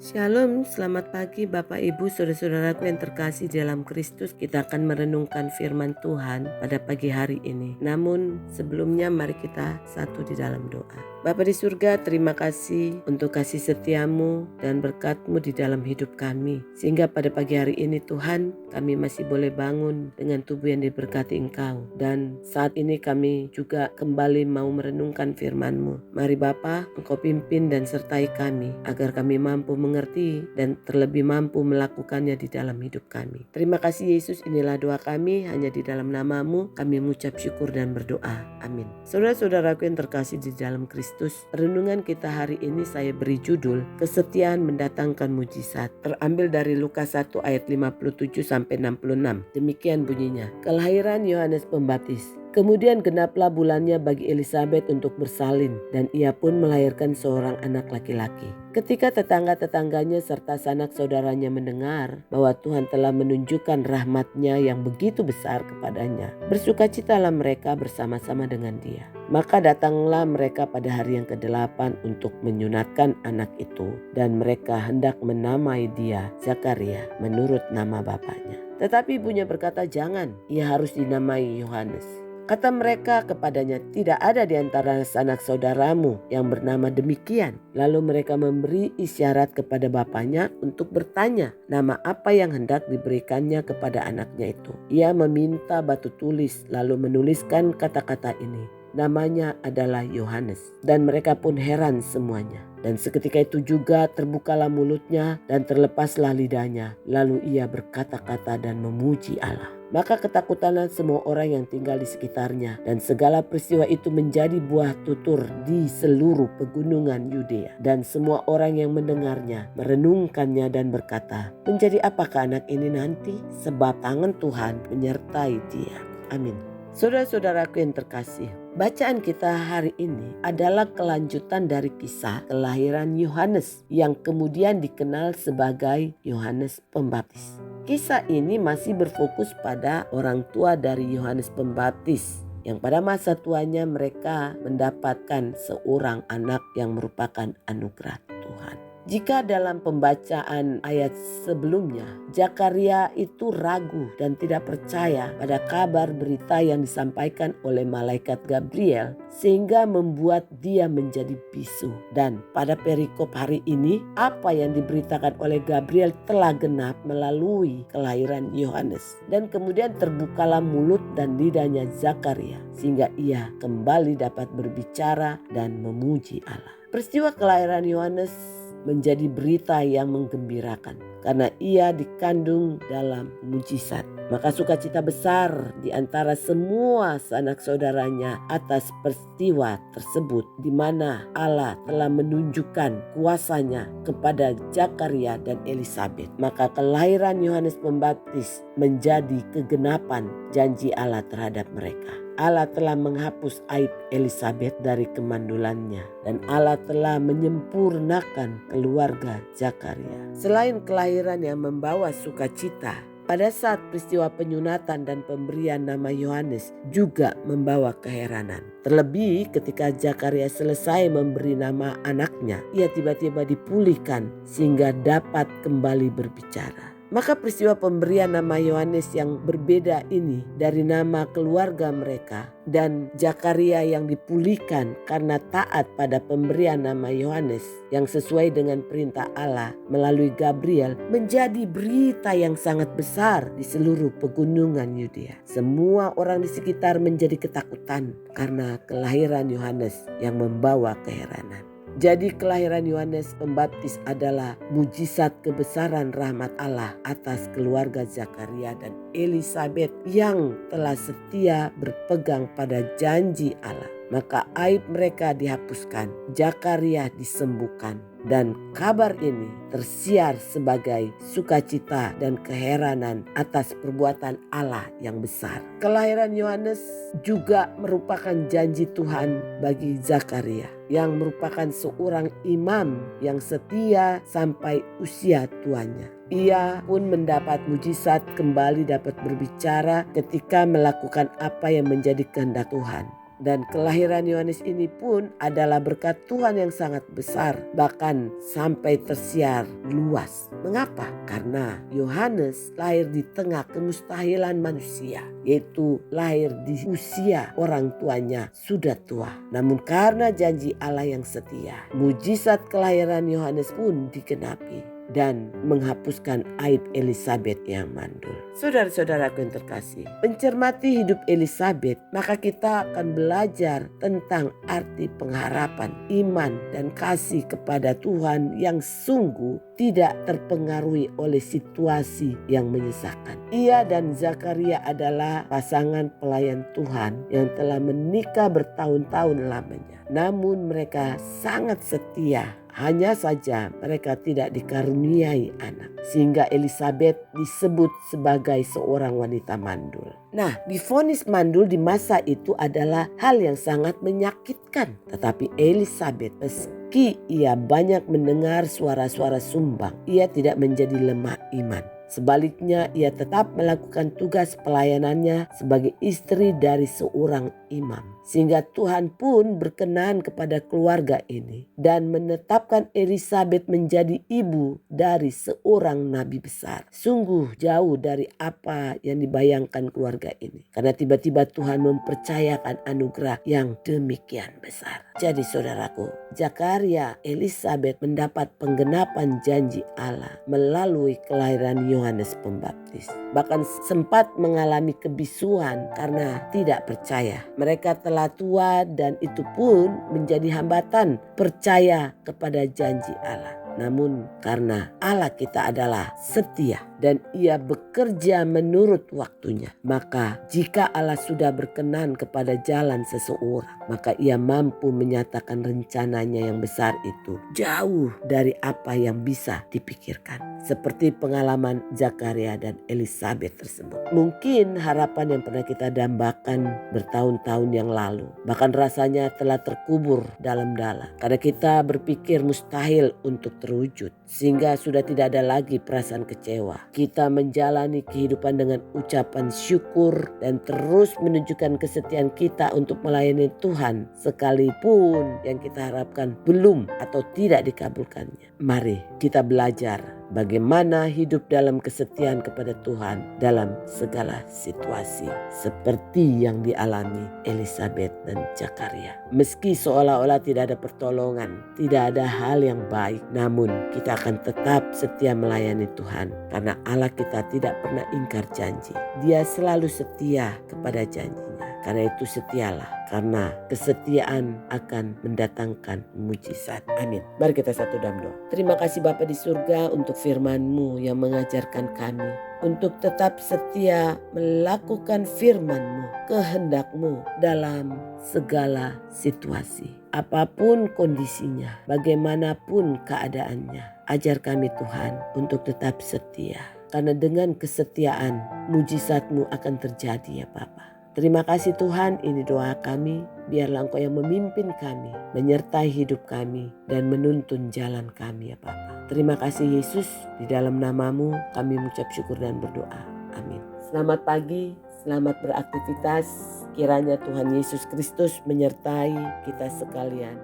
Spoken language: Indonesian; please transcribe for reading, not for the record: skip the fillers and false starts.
Shalom, selamat pagi Bapak Ibu Saudara-saudaraku yang terkasih dalam Kristus. Kita akan merenungkan firman Tuhan pada pagi hari ini. Namun sebelumnya mari kita satu di dalam doa. Bapa di surga, terima kasih untuk kasih setiamu dan berkat-Mu di dalam hidup kami. Sehingga pada pagi hari ini Tuhan, kami masih boleh bangun dengan tubuh yang diberkati Engkau. Dan saat ini kami juga kembali mau merenungkan firman-Mu. Mari Bapa, Engkau pimpin dan sertai kami agar kami mampu mengerti dan terlebih mampu melakukannya di dalam hidup kami. Terima kasih Yesus, inilah doa kami, hanya di dalam nama-Mu kami mengucap syukur dan berdoa. Amin. Saudara-saudaraku yang terkasih di dalam Kristus, renungan kita hari ini saya beri judul Kesetiaan Mendatangkan Mujizat. Terambil dari Lukas 1 ayat 57 sampai 66. Demikian bunyinya. Kelahiran Yohanes Pembaptis. Kemudian genaplah bulannya bagi Elisabet untuk bersalin, dan ia pun melahirkan seorang anak laki-laki. Ketika tetangga-tetangganya serta sanak saudaranya mendengar bahwa Tuhan telah menunjukkan rahmat-Nya yang begitu besar kepadanya, bersukacitalah mereka bersama-sama dengan dia. Maka datanglah mereka pada hari yang ke-8 untuk menyunatkan anak itu, dan mereka hendak menamai dia Zakaria menurut nama bapaknya. Tetapi ibunya berkata, "Jangan, ia harus dinamai Yohanes." Kata mereka kepadanya, "Tidak ada di antara sanak saudaramu yang bernama demikian." Lalu mereka memberi isyarat kepada bapaknya untuk bertanya nama apa yang hendak diberikannya kepada anaknya itu. Ia meminta batu tulis lalu menuliskan kata-kata ini. Namanya adalah Yohanes. Dan mereka pun heran semuanya. Dan seketika itu juga terbukalah mulutnya dan terlepaslah lidahnya. Lalu ia berkata-kata dan memuji Allah. Maka ketakutanlah semua orang yang tinggal di sekitarnya, dan segala peristiwa itu menjadi buah tutur di seluruh pegunungan Yudea. Dan semua orang yang mendengarnya merenungkannya dan berkata, "Menjadi apakah anak ini nanti? Sebab tangan Tuhan menyertai dia." Amin. Saudara-saudaraku yang terkasih, bacaan kita hari ini adalah kelanjutan dari kisah kelahiran Yohanes yang kemudian dikenal sebagai Yohanes Pembaptis. Kisah ini masih berfokus pada orang tua dari Yohanes Pembaptis yang pada masa tuanya mereka mendapatkan seorang anak yang merupakan anugerah Tuhan. Jika dalam pembacaan ayat sebelumnya, Zakaria itu ragu dan tidak percaya pada kabar berita yang disampaikan oleh malaikat Gabriel sehingga membuat dia menjadi bisu. Dan pada perikop hari ini, apa yang diberitakan oleh Gabriel telah genap melalui kelahiran Yohanes. Dan kemudian terbukalah mulut dan lidahnya Zakaria sehingga ia kembali dapat berbicara dan memuji Allah. Peristiwa kelahiran Yohanes menjadi berita yang menggembirakan karena ia dikandung dalam mujizat. Maka sukacita besar di antara semua sanak saudaranya atas peristiwa tersebut di mana Allah telah menunjukkan kuasanya kepada Zakaria dan Elisabet. Maka kelahiran Yohanes Pembaptis menjadi kegenapan janji Allah terhadap mereka. Allah telah menghapus aib Elisabet dari kemandulannya dan Allah telah menyempurnakan keluarga Zakaria. Selain kelahiran yang membawa sukacita, pada saat peristiwa penyunatan dan pemberian nama Yohanes juga membawa keheranan. Terlebih ketika Zakaria selesai memberi nama anaknya, ia tiba-tiba dipulihkan sehingga dapat kembali berbicara. Maka peristiwa pemberian nama Yohanes yang berbeda ini dari nama keluarga mereka dan Zakaria yang dipulihkan karena taat pada pemberian nama Yohanes yang sesuai dengan perintah Allah melalui Gabriel menjadi berita yang sangat besar di seluruh pegunungan Yudea. Semua orang di sekitar menjadi ketakutan karena kelahiran Yohanes yang membawa keheranan. Jadi kelahiran Yohanes Pembaptis adalah mujizat kebesaran rahmat Allah atas keluarga Zakaria dan Elisabet yang telah setia berpegang pada janji Allah. Maka aib mereka dihapuskan, Zakaria disembuhkan. Dan kabar ini tersiar sebagai sukacita dan keheranan atas perbuatan Allah yang besar. Kelahiran Yohanes juga merupakan janji Tuhan bagi Zakaria yang merupakan seorang imam yang setia sampai usia tuanya. Ia pun mendapat mujizat kembali dapat berbicara ketika melakukan apa yang menjadi kehendak Tuhan. Dan kelahiran Yohanes ini pun adalah berkat Tuhan yang sangat besar, bahkan sampai tersiar luas. Mengapa? Karena Yohanes lahir di tengah kemustahilan manusia, yaitu lahir di usia orang tuanya sudah tua. Namun karena janji Allah yang setia, mujizat kelahiran Yohanes pun digenapi dan menghapuskan aib Elisabet yang mandul. Saudara-saudaraku yang terkasih, mencermati hidup Elisabet, maka kita akan belajar tentang arti pengharapan, iman, dan kasih kepada Tuhan yang sungguh tidak terpengaruhi oleh situasi yang menyesakkan. Ia dan Zakaria adalah pasangan pelayan Tuhan yang telah menikah bertahun-tahun lamanya. Namun mereka sangat setia. Hanya saja mereka tidak dikaruniai anak, sehingga Elisabet disebut sebagai seorang wanita mandul. Nah, divonis mandul di masa itu adalah hal yang sangat menyakitkan. Tetapi Elisabet, meski ia banyak mendengar suara-suara sumbang, ia tidak menjadi lemah iman. Sebaliknya, ia tetap melakukan tugas pelayanannya sebagai istri dari seorang imam. Sehingga Tuhan pun berkenan kepada keluarga ini dan menetapkan Elisabet menjadi ibu dari seorang nabi besar. Sungguh jauh dari apa yang dibayangkan keluarga ini. Karena tiba-tiba Tuhan mempercayakan anugerah yang demikian besar. Jadi saudaraku, Zakaria, Elisabet mendapat penggenapan janji Allah melalui kelahiran Yohanes Pembaptis. Bahkan sempat mengalami kebisuan karena tidak percaya. Mereka telah tua dan itu pun menjadi hambatan percaya kepada janji Allah. Namun karena Allah kita adalah setia dan ia bekerja menurut waktunya, maka jika Allah sudah berkenan kepada jalan seseorang, maka ia mampu menyatakan rencananya yang besar itu jauh dari apa yang bisa dipikirkan. Seperti pengalaman Zakaria dan Elisabet tersebut. Mungkin harapan yang pernah kita dambakan bertahun-tahun yang lalu, bahkan rasanya telah terkubur dalam-dalam. Karena kita berpikir mustahil untuk terwujud, sehingga sudah tidak ada lagi perasaan kecewa. Kita menjalani kehidupan dengan ucapan syukur dan terus menunjukkan kesetiaan kita untuk melayani Tuhan, sekalipun yang kita harapkan belum atau tidak dikabulkannya. Mari kita belajar bagaimana hidup dalam kesetiaan kepada Tuhan dalam segala situasi, seperti yang dialami Elisabet dan Zakaria. Meski seolah-olah tidak ada pertolongan, tidak ada hal yang baik, namun kita akan tetap setia melayani Tuhan, karena Allah kita tidak pernah ingkar janji. Dia selalu setia kepada janjinya. Karena itu setialah, karena kesetiaan akan mendatangkan mujizat. Amin. Mari kita satu dalam doa. Terima kasih Bapa di surga untuk firman-Mu yang mengajarkan kami untuk tetap setia melakukan firman-Mu, kehendak-Mu dalam segala situasi. Apapun kondisinya, bagaimanapun keadaannya, ajar kami Tuhan untuk tetap setia. Karena dengan kesetiaan, mujizat-Mu akan terjadi ya Bapa. Terima kasih Tuhan, ini doa kami. Biarlah Engkau yang memimpin kami, menyertai hidup kami, dan menuntun jalan kami ya Bapa. Terima kasih Yesus, di dalam nama-Mu kami mengucap syukur dan berdoa. Amin. Selamat pagi, selamat beraktivitas. Kiranya Tuhan Yesus Kristus menyertai kita sekalian.